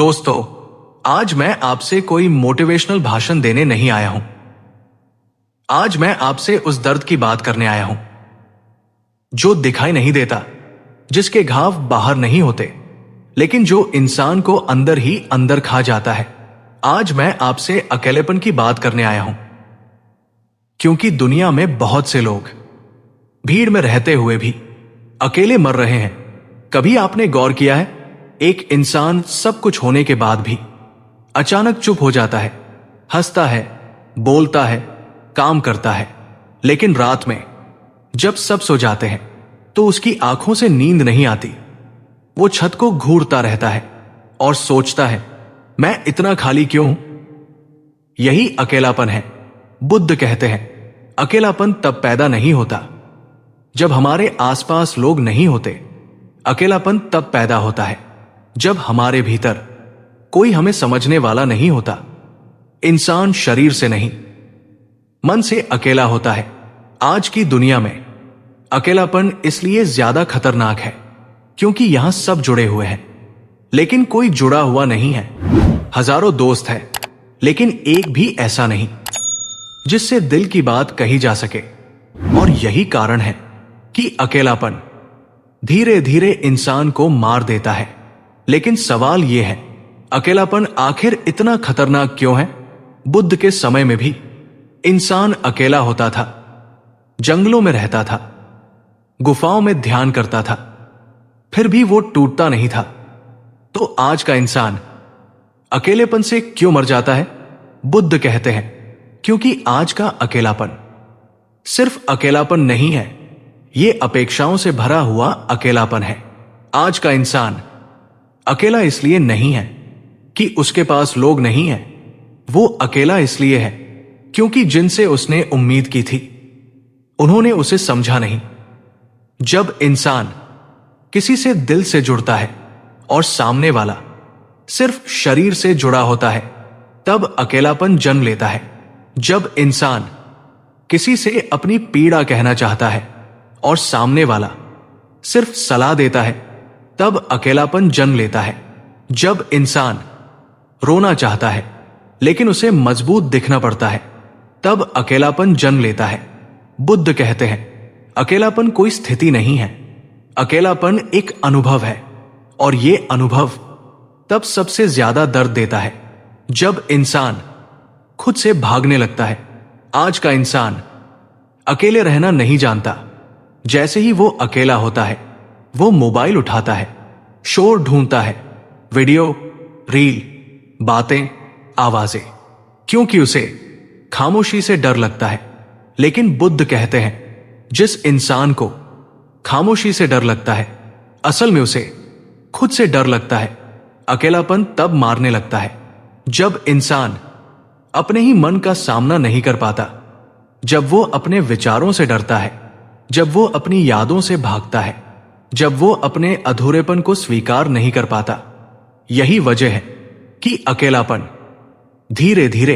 दोस्तों, आज मैं आपसे कोई मोटिवेशनल भाषण देने नहीं आया हूं। आज मैं आपसे उस दर्द की बात करने आया हूं जो दिखाई नहीं देता, जिसके घाव बाहर नहीं होते, लेकिन जो इंसान को अंदर ही अंदर खा जाता है। आज मैं आपसे अकेलेपन की बात करने आया हूं, क्योंकि दुनिया में बहुत से लोग भीड़ में रहते हुए भी अकेले मर रहे हैं। कभी आपने गौर किया है, एक इंसान सब कुछ होने के बाद भी अचानक चुप हो जाता है, हंसता है, बोलता है, काम करता है, लेकिन रात में जब सब सो जाते हैं तो उसकी आंखों से नींद नहीं आती। वो छत को घूरता रहता है और सोचता है, मैं इतना खाली क्यों हूं? यही अकेलापन है। बुद्ध कहते हैं, अकेलापन तब पैदा नहीं होता जब हमारे आसपास लोग नहीं होते। अकेलापन तब पैदा होता है जब हमारे भीतर कोई हमें समझने वाला नहीं होता। इंसान शरीर से नहीं, मन से अकेला होता है। आज की दुनिया में अकेलापन इसलिए ज्यादा खतरनाक है क्योंकि यहां सब जुड़े हुए हैं, लेकिन कोई जुड़ा हुआ नहीं है। हजारों दोस्त हैं, लेकिन एक भी ऐसा नहीं जिससे दिल की बात कही जा सके। और यही कारण है कि अकेलापन धीरे धीरे इंसान को मार देता है। लेकिन सवाल यह है, अकेलापन आखिर इतना खतरनाक क्यों है? बुद्ध के समय में भी इंसान अकेला होता था, जंगलों में रहता था, गुफाओं में ध्यान करता था, फिर भी वो टूटता नहीं था। तो आज का इंसान अकेलेपन से क्यों मर जाता है? बुद्ध कहते हैं, क्योंकि आज का अकेलापन सिर्फ अकेलापन नहीं है, ये अपेक्षाओं से भरा हुआ अकेलापन है। आज का इंसान अकेला इसलिए नहीं है कि उसके पास लोग नहीं हैं, वो अकेला इसलिए है क्योंकि जिनसे उसने उम्मीद की थी उन्होंने उसे समझा नहीं। जब इंसान किसी से दिल से जुड़ता है और सामने वाला सिर्फ शरीर से जुड़ा होता है, तब अकेलापन जन्म लेता है। जब इंसान किसी से अपनी पीड़ा कहना चाहता है और सामने वाला सिर्फ सलाह देता है, तब अकेलापन जन्म लेता है। जब इंसान रोना चाहता है लेकिन उसे मजबूत दिखना पड़ता है, तब अकेलापन जन्म लेता है। बुद्ध कहते हैं, अकेलापन कोई स्थिति नहीं है, अकेलापन एक अनुभव है, और ये अनुभव तब सबसे ज्यादा दर्द देता है जब इंसान खुद से भागने लगता है। आज का इंसान अकेले रहना नहीं जानता। जैसे ही वो अकेला होता है, वो मोबाइल उठाता है, शोर ढूंढता है, वीडियो, रील, बातें, आवाजें, क्योंकि उसे खामोशी से डर लगता है। लेकिन बुद्ध कहते हैं, जिस इंसान को खामोशी से डर लगता है, असल में उसे खुद से डर लगता है। अकेलापन तब मारने लगता है जब इंसान अपने ही मन का सामना नहीं कर पाता, जब वो अपने विचारों से डरता है, जब वो अपनी यादों से भागता है, जब वो अपने अधूरेपन को स्वीकार नहीं कर पाता। यही वजह है कि अकेलापन धीरे धीरे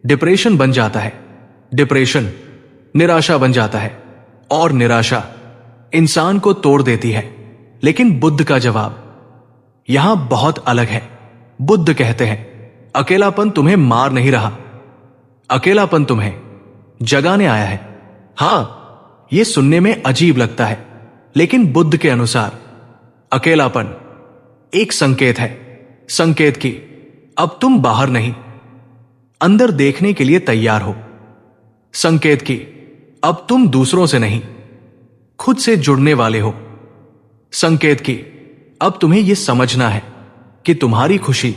डिप्रेशन बन जाता है, डिप्रेशन निराशा बन जाता है, और निराशा इंसान को तोड़ देती है। लेकिन बुद्ध का जवाब यहां बहुत अलग है। बुद्ध कहते हैं, अकेलापन तुम्हें मार नहीं रहा, अकेलापन तुम्हें जगाने आया है। हां, यह सुनने में अजीब लगता है, लेकिन बुद्ध के अनुसार अकेलापन एक संकेत है, संकेत कि अब तुम बाहर नहीं, अंदर देखने के लिए तैयार हो, संकेत कि अब तुम दूसरों से नहीं, खुद से जुड़ने वाले हो, संकेत कि अब तुम्हें यह समझना है कि तुम्हारी खुशी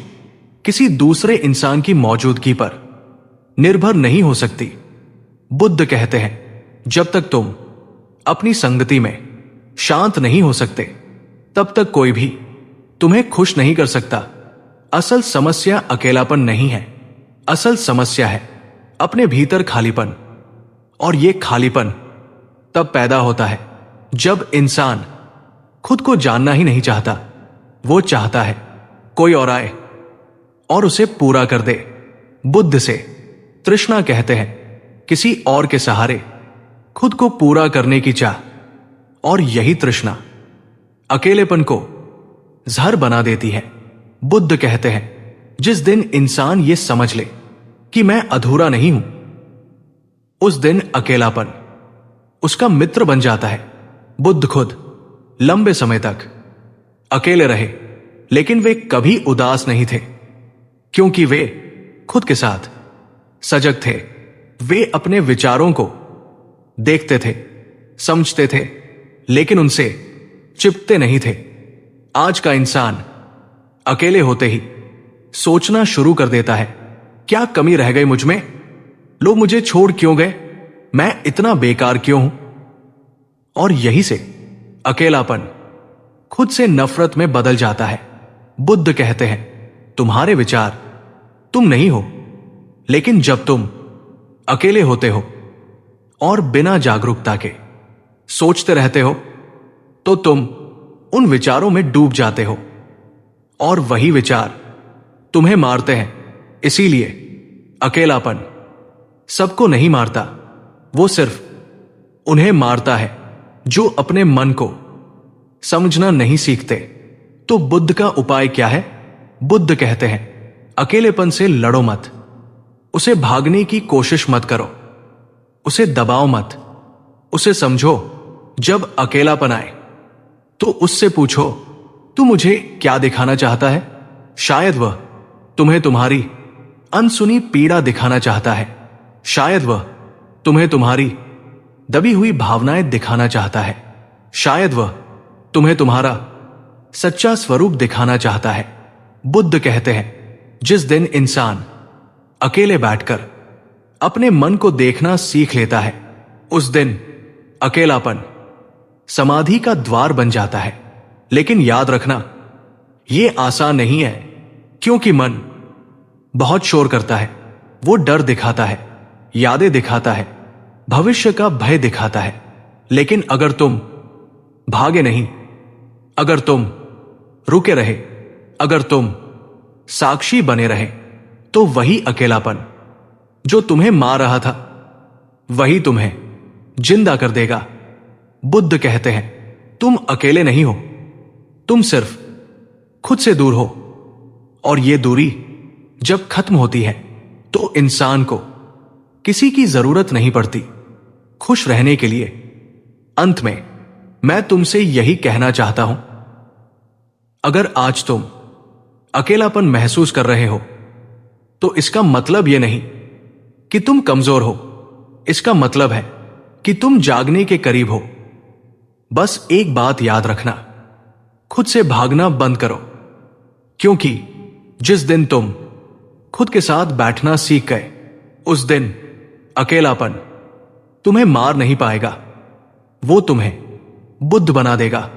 किसी दूसरे इंसान की मौजूदगी पर निर्भर नहीं हो सकती। बुद्ध कहते हैं, जब तक तुम अपनी संगति में शांत नहीं हो सकते, तब तक कोई भी तुम्हें खुश नहीं कर सकता। असल समस्या अकेलापन नहीं है, असल समस्या है अपने भीतर खालीपन। और यह खालीपन तब पैदा होता है जब इंसान खुद को जानना ही नहीं चाहता। वो चाहता है कोई और आए और उसे पूरा कर दे। बुद्ध से तृष्णा कहते हैं, किसी और के सहारे खुद को पूरा करने की चाह। और यही तृष्णा अकेलेपन को जहर बना देती है। बुद्ध कहते हैं जिस दिन इंसान ये समझ ले कि मैं अधूरा नहीं हूं, उस दिन अकेलापन उसका मित्र बन जाता है। बुद्ध खुद लंबे समय तक अकेले रहे, लेकिन वे कभी उदास नहीं थे, क्योंकि वे खुद के साथ सजग थे। वे अपने विचारों को देखते थे, समझते थे, लेकिन उनसे चिपते नहीं थे। आज का इंसान अकेले होते ही सोचना शुरू कर देता है, क्या कमी रह गई मुझ में? लोग मुझे छोड़ क्यों गए? मैं इतना बेकार क्यों हूं? और यही से अकेलापन खुद से नफरत में बदल जाता है। बुद्ध कहते हैं तुम्हारे विचार तुम नहीं हो, लेकिन जब तुम अकेले होते हो और बिना जागरूकता के सोचते रहते हो, तो तुम उन विचारों में डूब जाते हो और वही विचार तुम्हें मारते हैं। इसीलिए अकेलापन सबको नहीं मारता, वो सिर्फ उन्हें मारता है जो अपने मन को समझना नहीं सीखते। तो बुद्ध का उपाय क्या है? बुद्ध कहते हैं अकेलेपन से लड़ो मत, उसे भागने की कोशिश मत करो, उसे दबाओ मत, उसे समझो। जब अकेलापन आए तो उससे पूछो तू मुझे क्या दिखाना चाहता है? शायद वह तुम्हें तुम्हारी अनसुनी पीड़ा दिखाना चाहता है, शायद वह तुम्हें तुम्हारी दबी हुई भावनाएं दिखाना चाहता है, शायद वह तुम्हें तुम्हारा सच्चा स्वरूप दिखाना चाहता है। बुद्ध कहते हैं जिस दिन इंसान अकेले बैठकर अपने मन को देखना सीख लेता है, उस दिन अकेलापन समाधि का द्वार बन जाता है। लेकिन याद रखना, यह आसान नहीं है, क्योंकि मन बहुत शोर करता है। वो डर दिखाता है, यादें दिखाता है, भविष्य का भय दिखाता है। लेकिन अगर तुम भागे नहीं, अगर तुम रुके रहे, अगर तुम साक्षी बने रहे, तो वही अकेलापन जो तुम्हें मार रहा था, वही तुम्हें जिंदा कर देगा। बुद्ध कहते हैं तुम अकेले नहीं हो, तुम सिर्फ खुद से दूर हो, और यह दूरी जब खत्म होती है तो इंसान को किसी की जरूरत नहीं पड़ती खुश रहने के लिए। अंत में मैं तुमसे यही कहना चाहता हूं, अगर आज तुम अकेलापन महसूस कर रहे हो, तो इसका मतलब यह नहीं कि तुम कमजोर हो, इसका मतलब है कि तुम जागने के करीब हो। बस एक बात याद रखना, खुद से भागना बंद करो, क्योंकि जिस दिन तुम खुद के साथ बैठना सीख गए, उस दिन अकेलापन तुम्हें मार नहीं पाएगा, वो तुम्हें बुद्ध बना देगा।